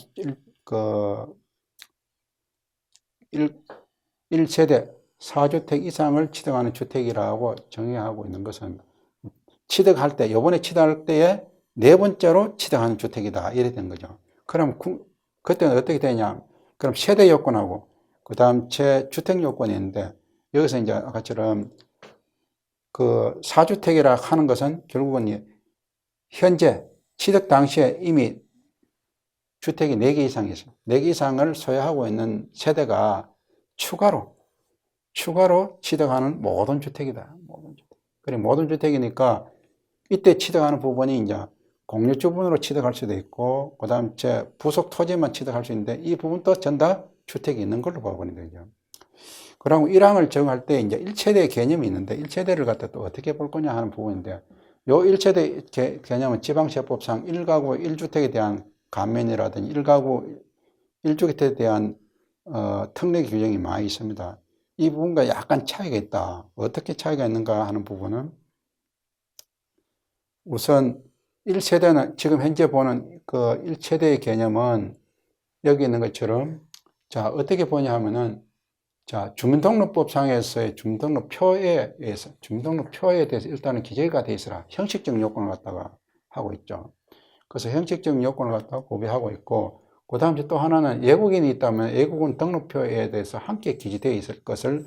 A: 1세대 4주택 이상을 취득하는 주택이라고 정의하고 있는 것은 취득할 때, 요번에 취득할 때에 네 번째로 취득하는 주택이다. 이래 된 거죠. 그럼 그때는 어떻게 되냐? 그럼 세대 요건하고 그 다음 주택 요건이 있는데, 여기서 이제 아까처럼 그 4주택이라 하는 것은 결국은 현재 취득 당시에 이미 주택이 4개 이상이 있어요. 4개 이상을 소유하고 있는 세대가 추가로 취득하는 모든 주택이다. 모든 주택. 그리고 모든 주택이니까 이때 취득하는 부분이 이제 공유주분으로 취득할 수도 있고, 그 다음 제 부속 토지만 취득할 수 있는데, 이 부분도 전다 주택이 있는 걸로 봐버리는 거죠. 그럼 1항을 정할 때 이제 1세대 개념이 있는데, 1세대를 갖다 또 어떻게 볼 거냐 하는 부분인데, 요 1세대 개념은 지방세법상 1가구 1주택에 대한 감면이라든지 1가구 1주택에 대한 특례 규정이 많이 있습니다. 이 부분과 약간 차이가 있다. 어떻게 차이가 있는가 하는 부분은, 우선 1세대는 지금 현재 보는 그 1세대의 개념은 여기 있는 것처럼, 자, 어떻게 보냐 하면은, 자, 주민등록법상에서의 주민등록표에 대해서 일단은 기재가 돼 있어라. 형식적 요건을 갖다가 하고 있죠. 그래서 형식적 요건을 갖다가 구비하고 있고, 그 다음에 또 하나는 외국인이 있다면 외국인 등록표에 대해서 함께 기재되어 있을 것을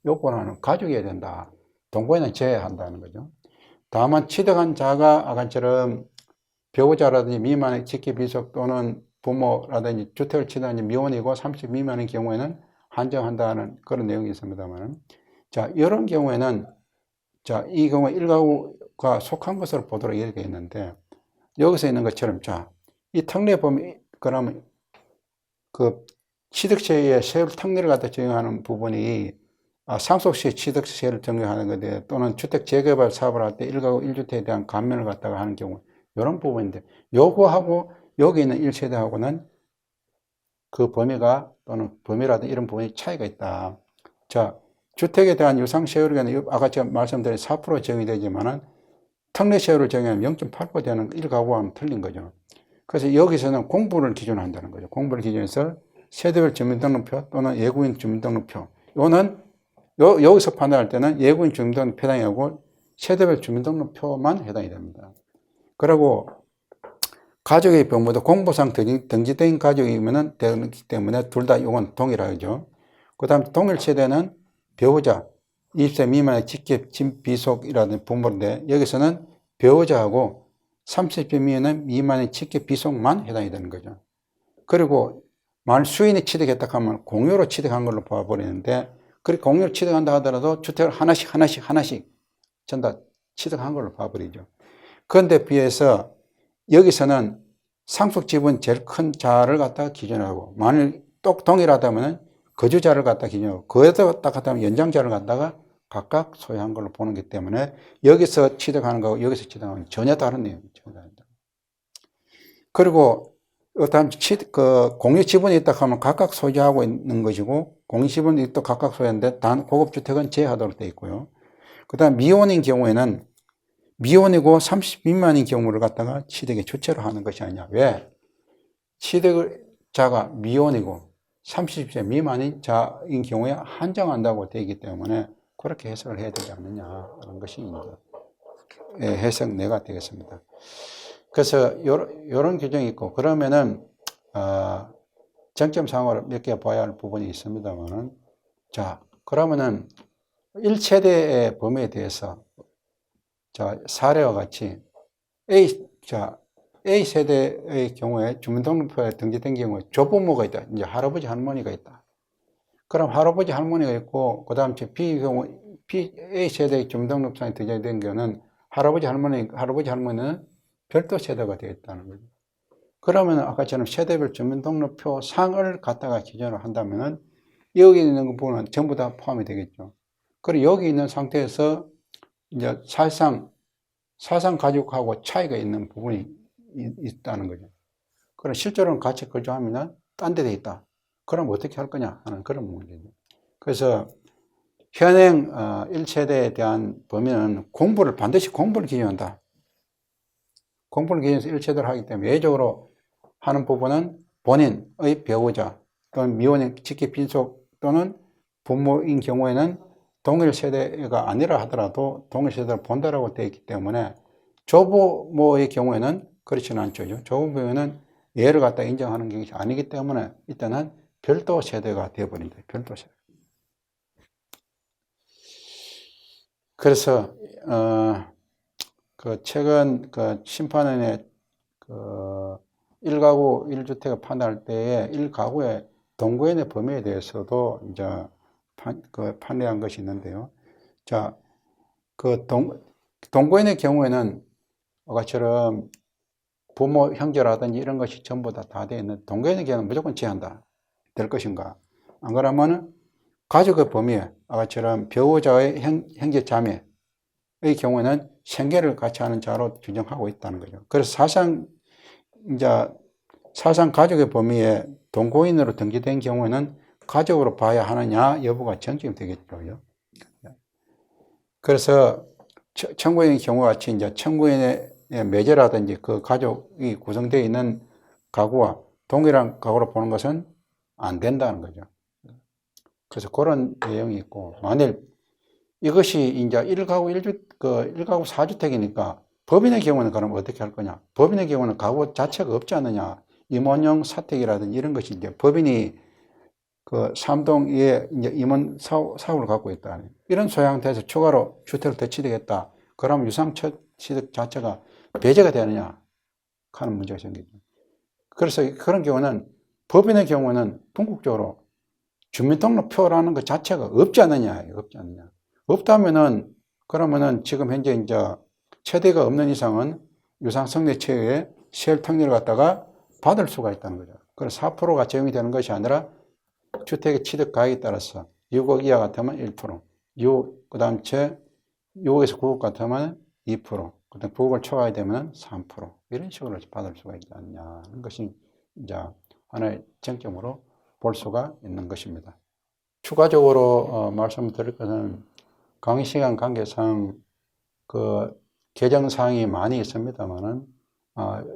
A: 요건하는 가족이어야 된다. 동거에는 제외한다는 거죠. 다만 취득한 자가 아까처럼 배우자라든지 미만의 직계 비속 또는 부모라든지 주택을 취득한 미혼이고 30 미만의 경우에는 한정한다는 그런 내용이 있습니다만, 자, 이런 경우에는, 자, 이 경우에 1가구가 속한 것으로 보도록 이렇게 있는데, 여기서 있는 것처럼, 자, 이 특례 범위, 그러면 그 취득세의 세율 특례를 갖다 적용하는 부분이 상속시 취득세를 적용하는 건데, 또는 주택 재개발 사업을 할 때 1가구 1주택에 대한 감면을 갖다가 하는 경우, 이런 부분인데, 요거하고 여기 있는 1세대하고는 그 범위가 또는 범위라든 이런 부분이 차이가 있다. 자, 주택에 대한 유상세율이 아까 제가 말씀드린 4% 적용이 되지만은 특례세율을 적용하면 0.8% 되는 1가구와는 틀린 거죠. 그래서 여기서는 공부를 기준으로 한다는 거죠. 공부를 기준해서 세대별 주민등록표 또는 외국인 주민등록표. 요는 여기서 판단할 때는 외국인 주민등록표 해당이 하고 세대별 주민등록표만 해당이 됩니다. 그리고 가족의 경우도 공부상 등재된 가족이면 되기 때문에 둘 다 이건 동일하죠. 그 다음 동일 세대는 배우자, 20세 미만의 직계 비속이라는 부모인데, 여기서는 배우자하고 30세 미만의 직계 비속만 해당이 되는 거죠. 그리고 만약 수인이 취득했다 하면 공유로 취득한 걸로 봐버리는데, 그렇게 공유로 취득한다 하더라도 주택을 하나씩 전다 취득한 걸로 봐버리죠. 그런데 비해서 여기서는 상속 지분 제일 큰 자를 갖다가 기준하고, 만일 똑 동일하다면 거주자를 갖다가 기준하고, 그에다 딱하다면 연장자를 갖다가 각각 소유한 걸로 보는 것 때문에 여기서 취득하는 거하고 여기서 취득하는 건 전혀 다른 내용이죠. 그리고 어떤 공유 지분이 있다 하면 각각 소유하고 있는 것이고, 공유 지분이 또 각각 소유하는데 단 고급주택은 제외하도록 되어 있고요. 그 다음 미혼인 경우에는 미혼이고 30 미만인 경우를 갖다가 취득의 주체로 하는 것이 아니냐. 왜? 취득자가 미혼이고 30세 미만인 자인 경우에 한정한다고 되어 있기 때문에 그렇게 해석을 해야 되지 않느냐 하는 것이 이제 해석 내가 되겠습니다. 그래서 이런 규정이 있고, 그러면은 정점상으로 몇 개 봐야 할 부분이 있습니다만은, 자, 그러면은 1세대의 범위에 대해서, 자, 사례와 같이 A 세대의 경우에 주민등록표에 등재된 경우에 조부모가 있다. 이제 할아버지 할머니가 있다. 그럼 할아버지 할머니가 있고, 그 다음 A 세대의 주민등록상에 등재된 경우는 할아버지 할머니는 별도 세대가 되겠다는 거죠. 그러면 아까처럼 세대별 주민등록표 상을 갖다가 기준으로 한다면은 여기 있는 부분은 전부 다 포함이 되겠죠. 그리고 여기 있는 상태에서 이제 사실상 가족하고 차이가 있는 부분이 있다는 거죠. 그럼 실제로는 같이 거주하면 딴 데 돼 있다. 그럼 어떻게 할 거냐 하는 그런 문제죠. 그래서 현행 1세대에 대한 범위는 반드시 공부를 기준한다. 공부를 기준해서 1세대를 하기 때문에 예외적으로 하는 부분은 본인의 배우자 또는 미혼인 직계 빈속 또는 부모인 경우에는 동일 세대가 아니라 하더라도 동일 세대를 본다라고 되어 있기 때문에, 조부모의 경우에는 그렇지는 않죠. 조부모는 예를 갖다 인정하는 것이 아니기 때문에 이때는 별도 세대가 되어버린다. 별도 세대. 그래서 그 최근 그 심판원의 그 1가구 1주택을 판단할 때에 1가구의 동거인의 범위에 대해서도 이제 판례한 것이 있는데요. 자, 동거인의 경우에는 아까처럼 부모, 형제라든지 이런 것이 전부 다 되어 있는 동거인의 경우는 무조건 제한다. 될 것인가? 안 그러면은 가족의 범위에 아까처럼 배우자의 형제 자매의 경우에는 생계를 같이 하는 자로 규정하고 있다는 거죠. 그래서 사상 가족의 범위에 동거인으로 등기된 경우에는 가족으로 봐야 하느냐 여부가 정점이 되겠죠. 그래서 청구인의 경우 같이 이제 청구인의 매제라든지 그 가족이 구성되어 있는 가구와 동일한 가구로 보는 것은 안 된다는 거죠. 그래서 그런 내용이 있고, 만일 이것이 이제 1가구 4주택이니까 법인의 경우는 그럼 어떻게 할 거냐? 법인의 경우는 가구 자체가 없지 않느냐? 임원용 사택이라든지 이런 것이 이제 법인이 그 삼동에 이제 임원 사업을 갖고 있다. 이런 소양돼서 추가로 주택을 더 취득했다. 그러면 유상취득 자체가 배제가 되느냐 하는 문제가 생기죠. 그래서 그런 경우는 법인의 경우는 궁극적으로 주민등록표라는 것 자체가 없지 않느냐, 없지 않느냐. 없다면은 그러면은 지금 현재 이제 최대가 없는 이상은 유상성내채의 세율특례를 갖다가 받을 수가 있다는 거죠. 그래서 4%가 적용이 되는 것이 아니라 주택의 취득 가액에 따라서 6억 이하 같으면 1%, 그 다음 채 6억에서 9억 같으면 2%, 그 다음 9억을 초과하게 되면 3%, 이런 식으로 받을 수가 있지 않냐 하는 것이 이제 하나의 쟁점으로 볼 수가 있는 것입니다. 추가적으로 말씀드릴 것은 강의 시간 관계상 그 개정사항이 많이 있습니다만은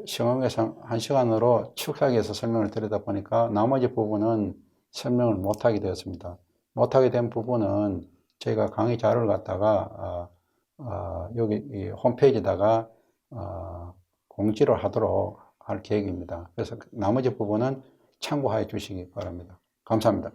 A: 시험에서 1시간으로 축하하게 해서 설명을 드리다 보니까 나머지 부분은 설명을 못하게 되었습니다. 못하게 된 부분은 저희가 강의 자료를 갖다가 여기 이 홈페이지에다가 공지를 하도록 할 계획입니다. 그래서 나머지 부분은 참고해 주시기 바랍니다. 감사합니다.